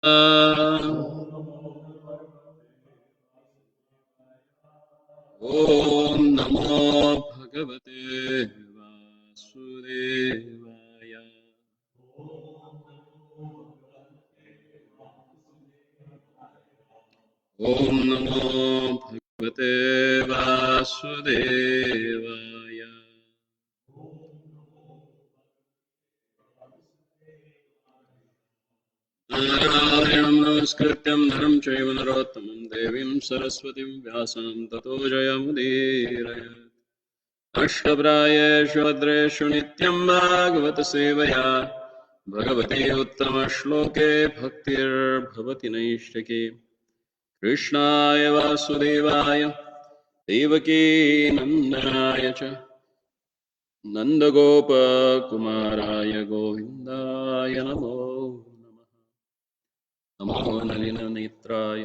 ॐ नमो भगवते वासुदेवाय। ॐ नमो भगवते वासुदेवाय। नारायणं नमस्कृत्यं नरं चैव नरोत्तमं देवीं सरस्वतीं व्यासं ततो जयमुदीरये। अष्टप्रायेषु भद्रेषु नित्यं भागवत सेवया भगवते उत्तमश्लोके भक्तिर्भवति नैष्ठिकी। कृष्णाय वासुदेवाय देवकी नन्दनाय च नन्दगोपकुमाराय गोविन्दाय नमो नमः। नमो नलिननेत्राय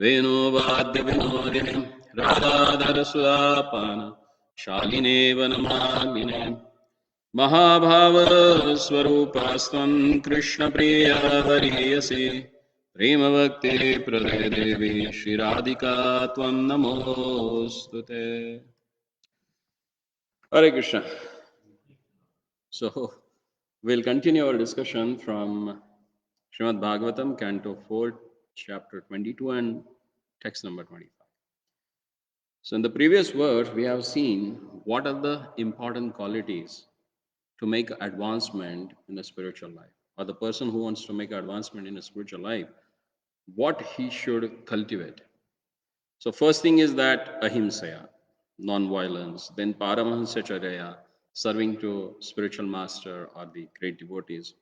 वेणुवाद्यविनोदिने राधाधरसुधापान शालिने वनमालिने महाभावस्वरूपास्त्वं कृष्णप्रिया हरियसि प्रेमभक्ति प्रदे देवी श्रीराधिका त्वं नमोऽस्तु ते। Hare Krishna. So we'll continue our discussion from Srimad Bhagavatam, Canto 4, Chapter 22 and text number 25. So in the previous verse, we have seen what are the important qualities to make advancement in a spiritual life, or the person who wants to make advancement in a spiritual life, what he should cultivate. So first thing is that ahimsaya, non-violence, then paramahansacharya, serving to spiritual master or the great devotees.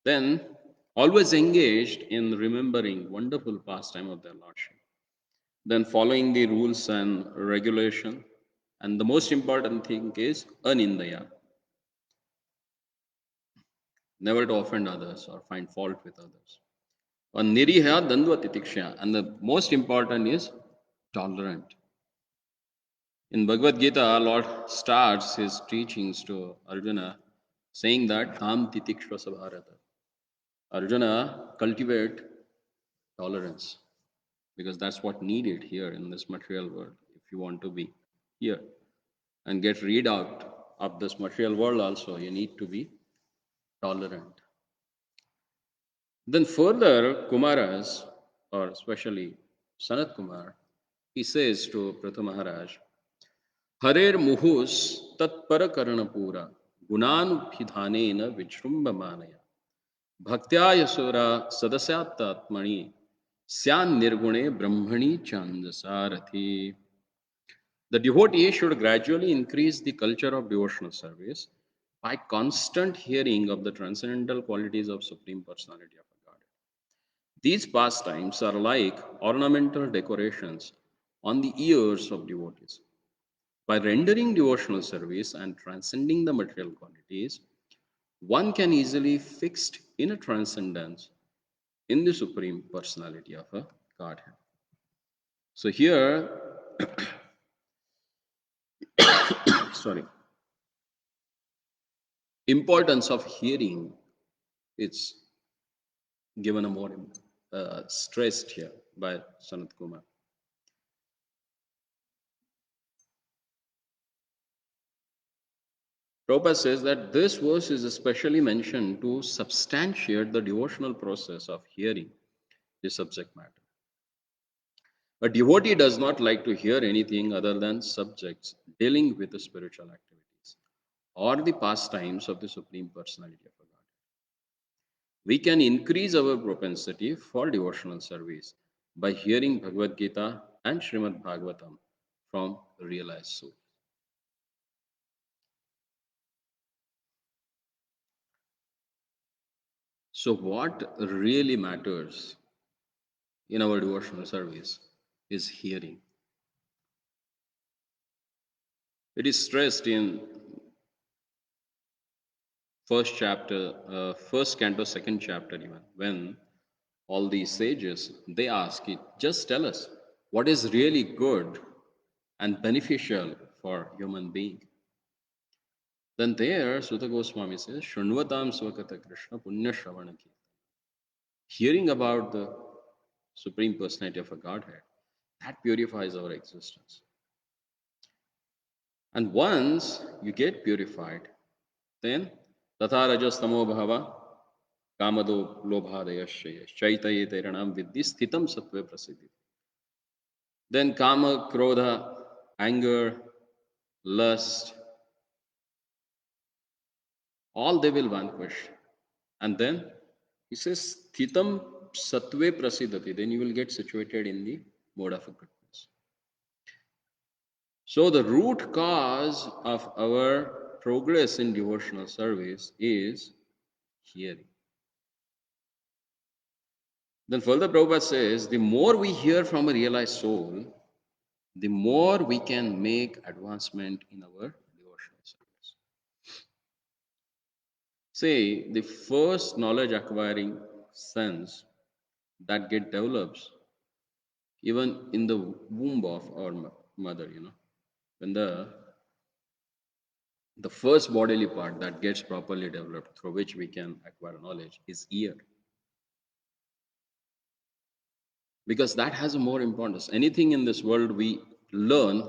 Then always engaged in remembering wonderful pastime of their lordship. Then following the rules and regulation. And the most important thing is anindaya, never to offend others or find fault with others. And niriha dandva titiksha, and the most important is tolerant. In Bhagavad Gita, Lord starts his teachings to Arjuna saying that Tham titikshva sabharata. Arjuna, cultivate tolerance because that's what needed here in this material world. If you want to be here and get rid out of this material world also, you need to be tolerant. Then further, Kumaras, or especially Sanat Kumar, he says to Prithu Maharaj, हरेर मुहुस तत्पर कर्ण पूरा गुणानुभिधानेन विजृंभमानया भक्त्या यशोरा सदस्यात्मनि स्यान् निर्गुणे ब्रह्मणि चांदसारथि. The devotee should gradually increase the culture of devotional service by constant hearing of the transcendental qualities of Supreme Personality of Godhead. These pastimes are like ornamental decorations on the ears of devotees. By rendering devotional service and transcending the material qualities, one can easily fixed in a transcendence in the Supreme Personality of a Godhead. So here, sorry, importance of hearing, it's given a more stressed here by Sanat Kumar. Prabhupada says that this verse is especially mentioned to substantiate the devotional process of hearing the subject matter. A devotee does not like to hear anything other than subjects dealing with the spiritual activities or the pastimes of the Supreme Personality of a God. We can increase our propensity for devotional service by hearing Bhagavad Gita and Srimad Bhagavatam from realized soul. So, what really matters in our devotional service is hearing. It is stressed in first chapter, first canto, second chapter, even when all these sages they ask it, just tell us what is really good and beneficial for human being. Then there, Sutta Goswami says, Shunvatam Swakata Krishna Punya Shravanaki. Hearing about the Supreme Personality of a Godhead, that purifies our existence. And once you get purified, then Tatha Rajas Tamo Bhava Kamado Lobhadayasya Chaitaya Teranam Vidhi Sthitam Sattve Prasiddhi. Then Kama, Krodha, anger, lust, all they will vanquish. And then he says, Thitam Sattve Prasiddhati. Then you will get situated in the mode of goodness. So the root cause of our progress in devotional service is hearing. Then further Prabhupada says, the more we hear from a realized soul, the more we can make advancement in our devotional service. Say, the first knowledge acquiring sense that get develops even in the womb of our mother, when the first bodily part that gets properly developed through which we can acquire knowledge is ear, because that has a more importance. Anything in this world we learn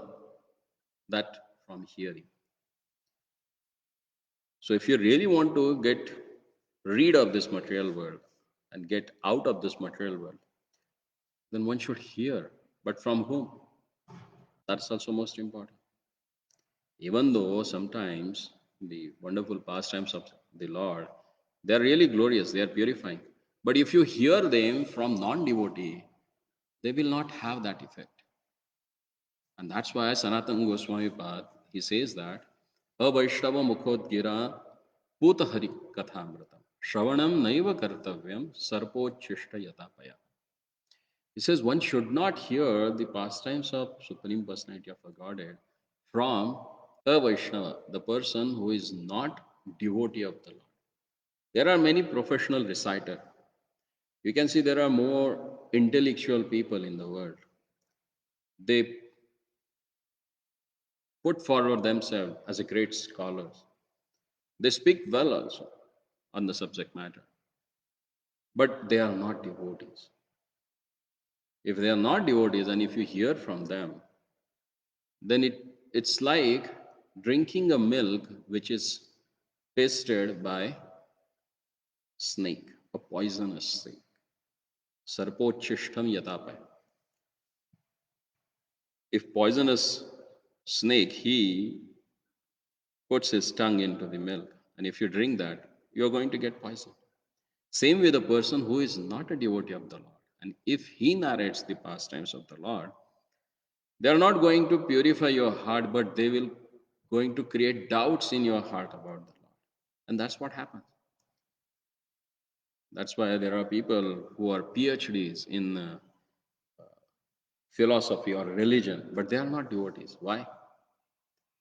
that from hearing. So if you really want to get rid of this material world and get out of this material world, then one should hear. But from whom? That's also most important. Even though sometimes the wonderful pastimes of the Lord, they are really glorious, they are purifying. But if you hear them from non-devotee, they will not have that effect. And that's why Sanatana Goswami Pad, he says that, Avaishnava Mukhodgira Putahari Kathamratam Shravanam Naiva Kartavyam Sarpochishta Yatapaya. He says one should not hear the pastimes of Supreme Personality of a Godhead from a Vaishnava, the person who is not devotee of the Lord. There are many professional reciters. You can see there are more intellectual people in the world. They put forward themselves as a great scholars. They speak well also on the subject matter, but they are not devotees. If they are not devotees and if you hear from them, then it's like drinking a milk which is tasted by snake, a poisonous snake. Sarpochishtam yatapaya. If poisonous snake, he puts his tongue into the milk, and if you drink that, you're going to get poisoned. Same with a person who is not a devotee of the Lord. And if he narrates the pastimes of the Lord, they are not going to purify your heart, but they will going to create doubts in your heart about the Lord. And that's what happens. That's why there are people who are PhDs in philosophy or religion, but they are not devotees. Why?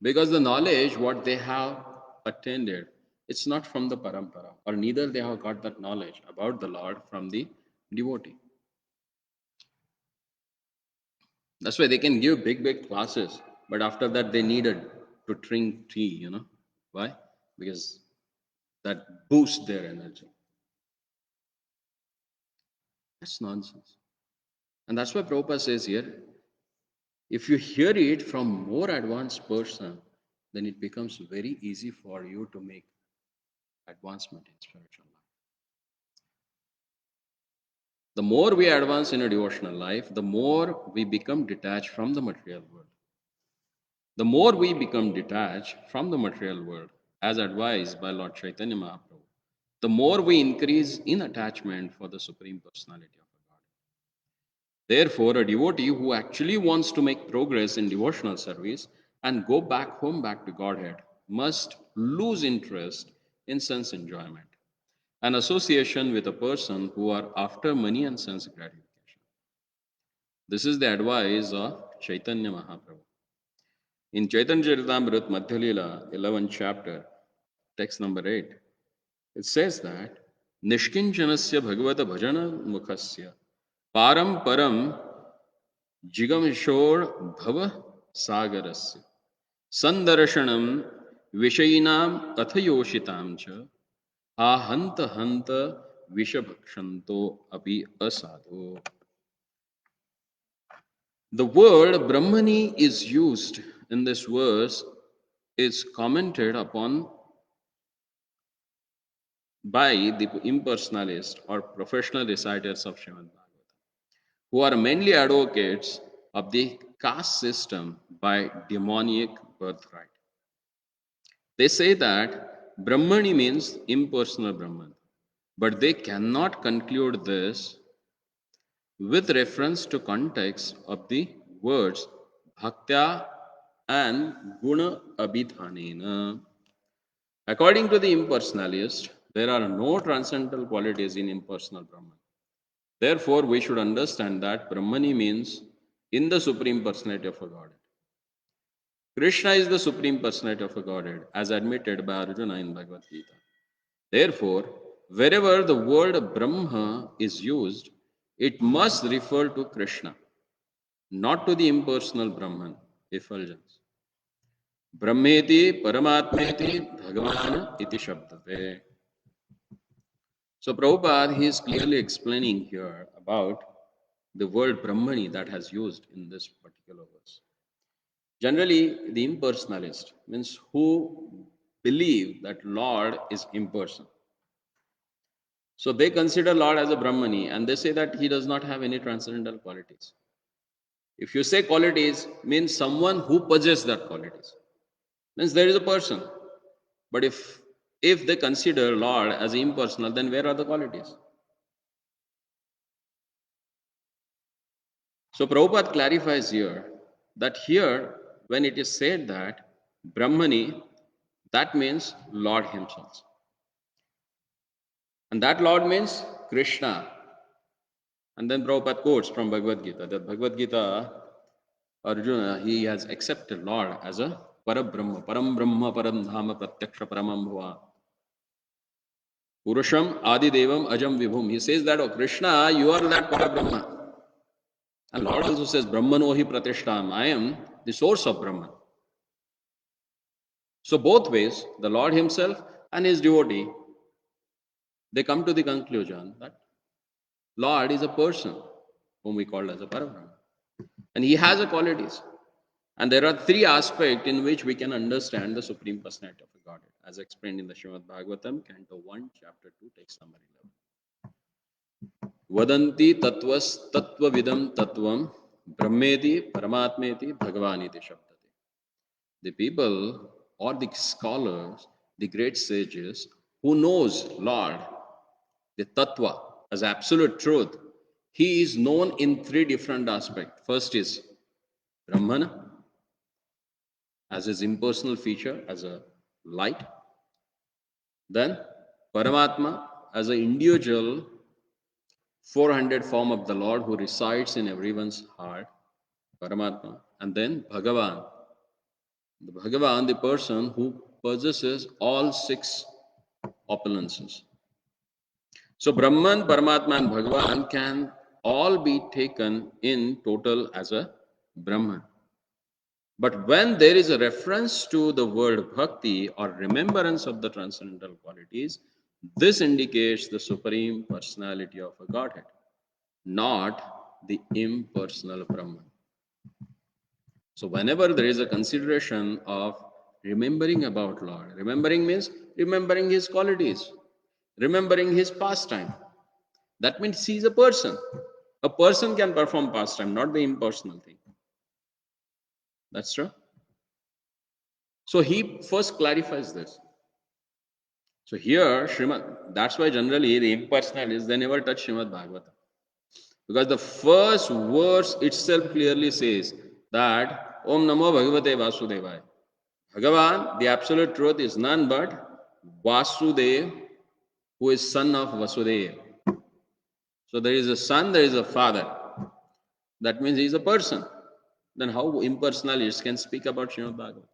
Because the knowledge, what they have attended, it's not from the parampara, or neither they have got that knowledge about the Lord from the devotee. That's why they can give big, big classes, but after that they needed to drink tea. Why? Because that boosts their energy. That's nonsense. And that's why Prabhupada says here, if you hear it from more advanced person, then it becomes very easy for you to make advancement in spiritual life. The more we advance in a devotional life, the more we become detached from the material world. The more we become detached from the material world, as advised by Lord Chaitanya Mahaprabhu, the more we increase in attachment for the Supreme Personality of God. Therefore, a devotee who actually wants to make progress in devotional service and go back home, back to Godhead, must lose interest in sense enjoyment, an association with a person who are after money and sense gratification. This is the advice of Chaitanya Mahaprabhu. In Chaitanya Charitamrita Madhya Leela, 11th chapter, text number 8, it says that Nishkinchanasya Bhagavata Bhajana Mukhasya Param Param Jigamishor Bhava Sagarasya Sandarshanam Vishayinam Athayoshitam cha Ahanta Hanta vishabhakshanto api asado. The word Brahmani is used in this verse is commented upon by the impersonalist or professional reciters of Srimad Bhagavatam, who are mainly advocates of the caste system by demoniac birthright. They say that Brahmani means impersonal Brahman, but they cannot conclude this with reference to context of the words bhaktya and guna abhidhanena. According to the impersonalist, there are no transcendental qualities in impersonal Brahman. Therefore, we should understand that Brahmani means in the Supreme Personality of a Godhead. Krishna is the Supreme Personality of a Godhead, as admitted by Arjuna in Bhagavad Gita. Therefore, wherever the word Brahma is used, it must refer to Krishna, not to the impersonal Brahman, effulgence. Brahmeti Paramatmeti Bhagavan iti shabdate. So Prabhupada, he is clearly explaining here about the word Brahmani that has used in this particular verse. Generally, the impersonalist means who believe that Lord is impersonal. So they consider Lord as a Brahmani and they say that he does not have any transcendental qualities. If you say qualities, means someone who possesses that qualities. Means there is a person. But if they consider Lord as impersonal, then where are the qualities? So Prabhupada clarifies here that here, when it is said that Brahmani, that means Lord Himself. And that Lord means Krishna. And then Prabhupada quotes from Bhagavad Gita that Bhagavad Gita, Arjuna, he has accepted Lord as a Parabrahma, Param Brahma, Param Dhama, Pratyaksha Paramam Bhava. Purusham Adi Devam Ajam Vibhum. He says that, oh Krishna, you are that Parabrahma. And Lord also says, Brahmano hi Pratishtam. I am the source of Brahman. So both ways, the Lord Himself and His devotee, they come to the conclusion that Lord is a person whom we call as a Parabrahma. And He has a qualities. And there are three aspects in which we can understand the Supreme Personality of the Godhead, as explained in the Srimad Bhagavatam, Canto 1, Chapter 2, text number 11. Vadanti tattvas tattvavidam tattvam brahmeti paramatmeti bhagavaniti shabdate. The people or the scholars, the great sages who knows Lord, the tattva as absolute truth, he is known in three different aspects. First is Brahmana as his impersonal feature, as a light. Then Paramatma as an individual 400 form of the Lord who resides in everyone's heart, Paramatma. And then Bhagavan, the Bhagavan, the person who possesses all six opulences. So Brahman, Paramatma, and Bhagavan can all be taken in total as a Brahman. But when there is a reference to the word bhakti or remembrance of the transcendental qualities, this indicates the supreme personality of a Godhead, not the impersonal Brahman. So whenever there is a consideration of remembering about Lord, remembering means remembering His qualities, remembering His pastime. That means He is a person. A person can perform pastime, not the impersonal thing. That's true. So he first clarifies this. So here, Srimad, that's why generally the impersonalists, they never touch Srimad Bhagavatam. Because the first verse itself clearly says that Om Namo Bhagavate Vasudevaya. Bhagavan, the absolute truth, is none but Vasudev, who is son of Vasudeva. So there is a son, there is a father. That means he is a person. Then how impersonalists can speak about Srimad Bhagavatam?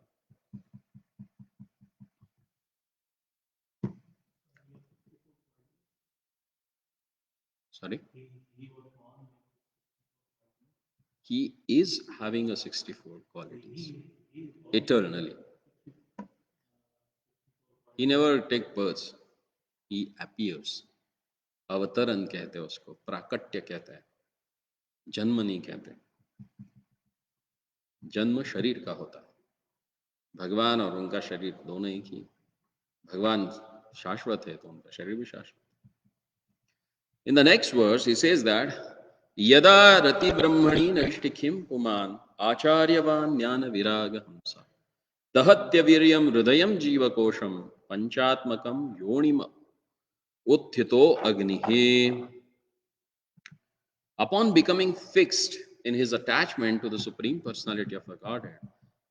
Sorry? He is having a 64 qualities eternally. He never takes births. He appears. अवतरण कहते हैं उसको, प्राकट्य कहते हैं, जन्म नहीं कहते। जन्म शरीर का होता है, भगवान और उनका शरीर दोनों ही की। भगवान शाश्वत है तो उनका शरीर भी शाश्वत। In the next verse, he says that Yada rati brahmani naishtikhim puman acharyavan jnana viraga hamsa dahatya viryam hridayam jiva kosham panchatmakam yonima utthito agnihi. Upon becoming fixed in his attachment to the Supreme Personality of the Godhead,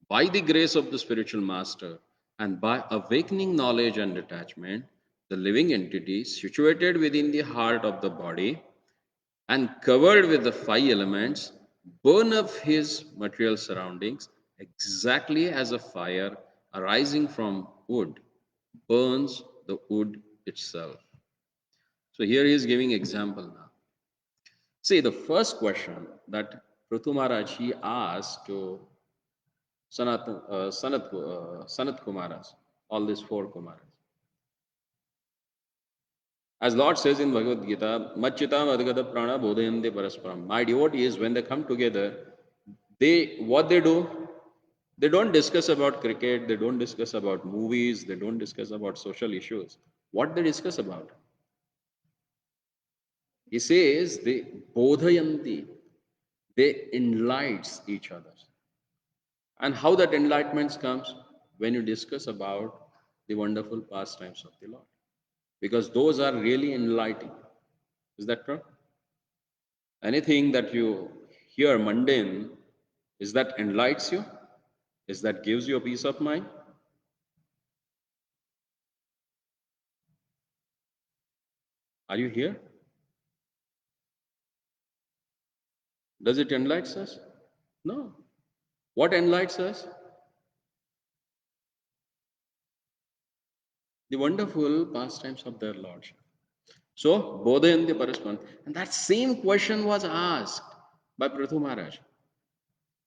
by the grace of the spiritual master, and by awakening knowledge and detachment, the living entity situated within the heart of the body and covered with the five elements burn up his material surroundings exactly as a fire arising from wood burns the wood itself. So here he is giving example now. See, the first question that Prithu Maharaj he asked to Sanat Kumaras, all these four Kumaras. As Lord says in Bhagavad Gita, Machchitam Adgata Prana Bodhayante Parasparam. My devotees, when they come together, what they do? They don't discuss about cricket, they don't discuss about movies, they don't discuss about social issues. What they discuss about? He says they bodhayanti, they enlights each other. And how that enlightenment comes? When you discuss about the wonderful pastimes of the Lord. Because those are really enlightening. Is that true? Anything that you hear mundane, is that enlightens you? Is that gives you a peace of mind? Are you here? Does it enlighten us? No. What enlightens us? The wonderful pastimes of their Lordship. So, Bodhayanti Paraspan. And that same question was asked by Prithu Maharaj.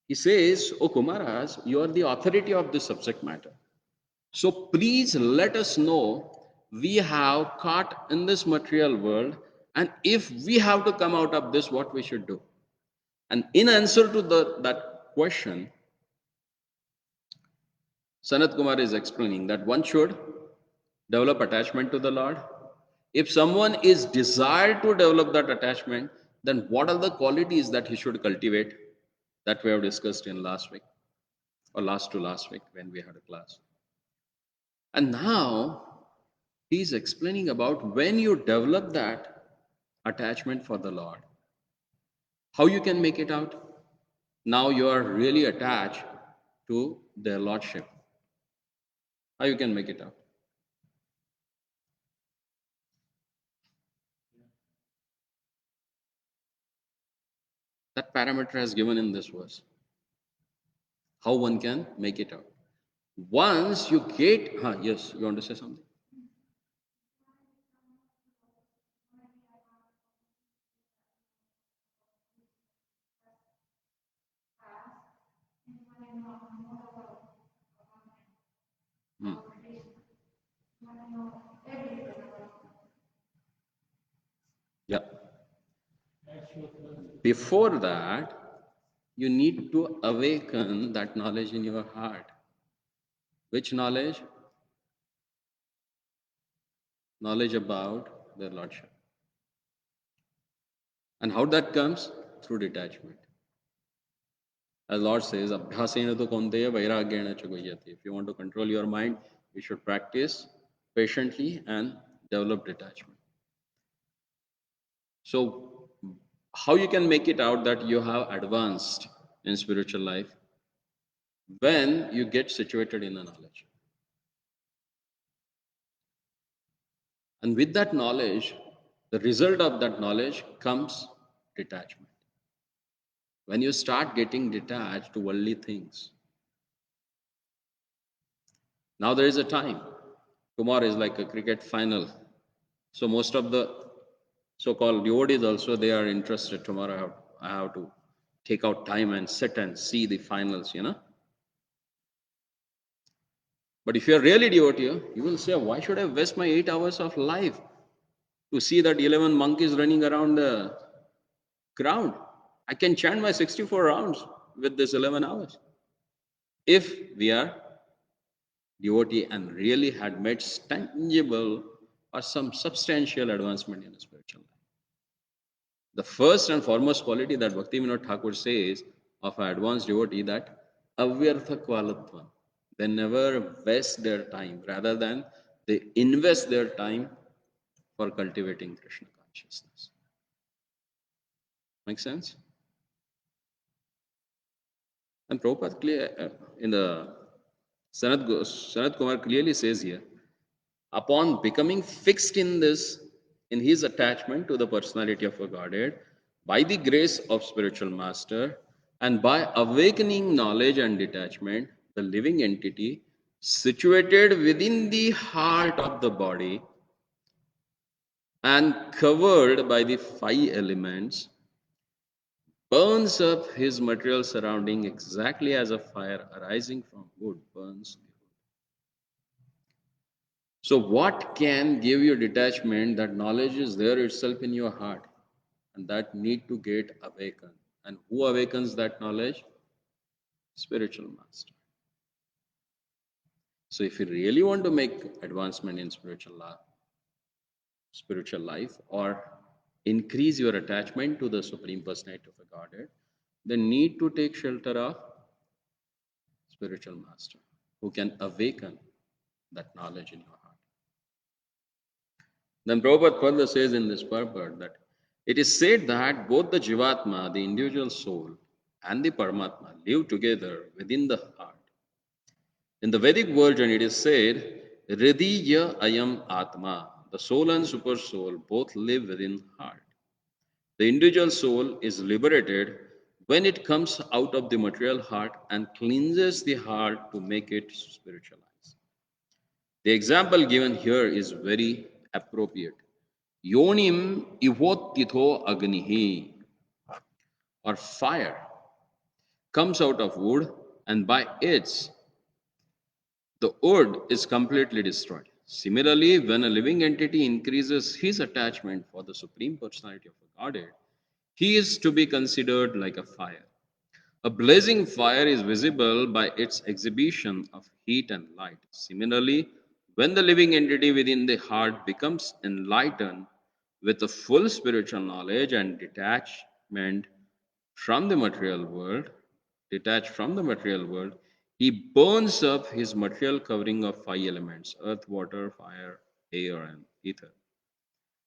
He says, O Kumaras, you are the authority of this subject matter. So please let us know we have caught in this material world, and if we have to come out of this, what we should do. And in answer to that question, Sanat Kumar is explaining that one should develop attachment to the Lord. If someone is desired to develop that attachment, then what are the qualities that he should cultivate that we have discussed in last week or last to last week when we had a class. And now he is explaining about when you develop that attachment for the Lord, how you can make it out. Now you are really attached to their Lordship. How you can make it out? That parameter has given in this verse. How one can make it out. Once you get, yes, you want to say something? Hmm. Yeah. Before that, you need to awaken that knowledge in your heart. Which knowledge? Knowledge about their Lordship. And how that comes? Through detachment. As Lord says, Abhyasena to konteya vairagyena chagoyati. If you want to control your mind, you should practice patiently and develop detachment. So, how you can make it out that you have advanced in spiritual life? When you get situated in a knowledge. And with that knowledge, the result of that knowledge comes detachment. When you start getting detached to worldly things. Now there is a time. Tomorrow is like a cricket final. So most of the so-called devotees also, they are interested. Tomorrow I have to take out time and sit and see the finals. But if you are really devotee, you will say, why should I waste my 8 hours of life to see that 11 monkeys running around the ground. I can chant my 64 rounds with this 11 hours. If we are devotee and really had made tangible or some substantial advancement in the spiritual life. The first and foremost quality that Bhakti Vinod Thakur says of an advanced devotee that avyartha kvalatva. They never waste their time, rather than they invest their time for cultivating Krishna consciousness. Make sense? And Prabhupada in the Sanat Kumar clearly says here, upon becoming fixed in this, in his attachment to the personality of a Godhead, by the grace of spiritual master, and by awakening knowledge and detachment, the living entity situated within the heart of the body and covered by the five elements burns up his material surrounding exactly as a fire arising from wood burns the wood. So, what can give you detachment? That knowledge is there itself in your heart, and that need to get awakened. And who awakens that knowledge? Spiritual master. So, if you really want to make advancement in spiritual life, or increase your attachment to the Supreme Personality of a Godhead, then need to take shelter of spiritual master who can awaken that knowledge in your heart. Then Prabhupada further says in this purport that it is said that both the Jivatma, the individual soul, and the Paramatma live together within the heart. In the Vedic version, it is said, Hridiya ayam atma, the soul and super soul both live within heart. The individual soul is liberated when it comes out of the material heart and cleanses the heart to make it spiritualized. The example given here is very appropriate. Yonim ivottitho agnihi, or fire, comes out of wood, and by its the wood is completely destroyed. Similarly, when a living entity increases his attachment for the Supreme Personality of the Godhead, he is to be considered like a fire. A blazing fire is visible by its exhibition of heat and light. Similarly, when the living entity within the heart becomes enlightened with a full spiritual knowledge and from the material world, detached from the material world, he burns up his material covering of five elements: earth, water, fire, air, and ether,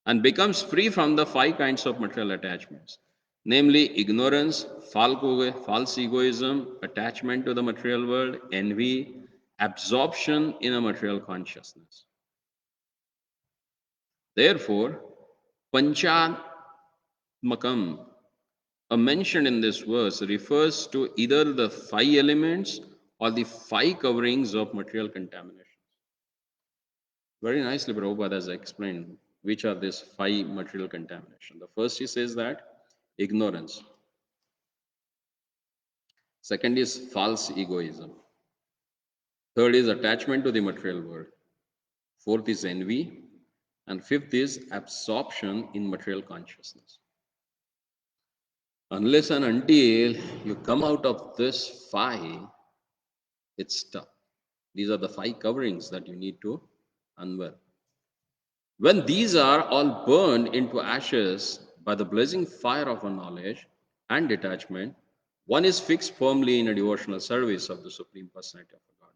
and becomes free from the five kinds of material attachments, namely ignorance, false egoism, attachment to the material world, envy, absorption in a material consciousness. Therefore, Panchamakam, a mention in this verse, refers to either the five elements or the five coverings of material contamination. Very nicely, Prabhupada has explained which are these five material contamination. The first he says that ignorance. Second is false egoism. Third is attachment to the material world. Fourth is envy. And fifth is absorption in material consciousness. Unless and until you come out of this five, it's tough. These are the five coverings that you need to unveil. When these are all burned into ashes by the blazing fire of a knowledge and detachment, one is fixed firmly in a devotional service of the Supreme Personality of God.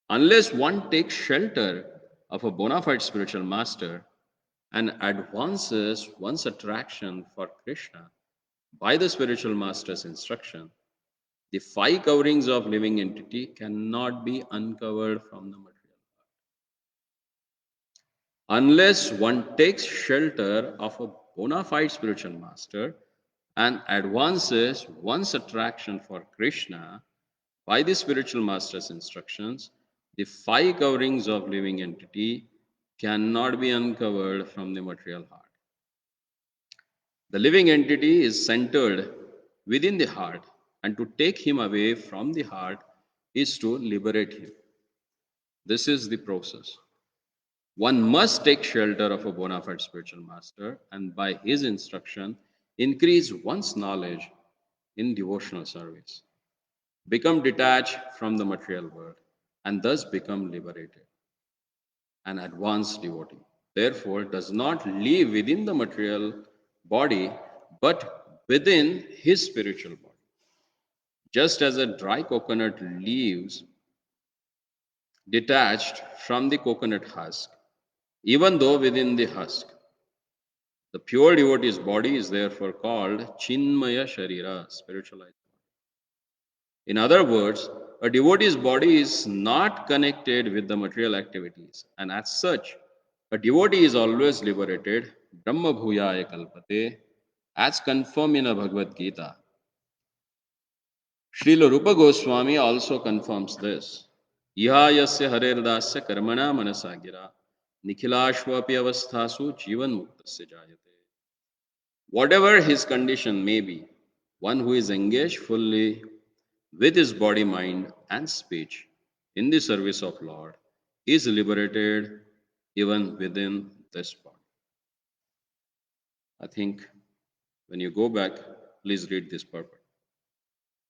Unless one takes shelter of a bona fide spiritual master and advances one's attraction for Krishna by the spiritual master's instruction, the five coverings of living entity cannot be uncovered from the material. Unless one takes shelter of a bona fide spiritual master and advances one's attraction for Krishna by the spiritual master's instructions, the five coverings of living entity cannot be uncovered from the material heart. The living entity is centered within the heart, and to take him away from the heart is to liberate him. This is the process. One must take shelter of a bona fide spiritual master and by his instruction increase one's knowledge in devotional service, become detached from the material world, and thus become liberated, an advanced devotee. Therefore, does not live within the material body, but within his spiritual body. Just as a dry coconut leaves detached from the coconut husk, even though within the husk. The pure devotee's body is therefore called Chinmaya Sharira, spiritualized. In other words, a devotee's body is not connected with the material activities, and as such, a devotee is always liberated, Brahma Bhuyaya Kalpate, as confirmed in a Bhagavad Gita. Srila Rupa Goswami also confirms this. Iha yasya hareرداسya karmana manasagira nikhilashvapi avasthasu jivan muktasya jayate. Whatever his condition may be, one who is engaged fully with his body, mind, and speech in the service of Lord is liberated even within this body. I think when you go back, please read this purport.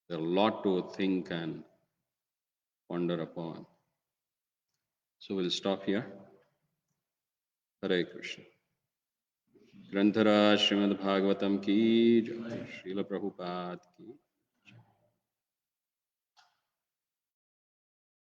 There's a lot to think and ponder upon. So we'll stop here. Hare Krishna. ग्रंथराज Shrimad Bhagavatam की जय, श्रील प्रभुपाद की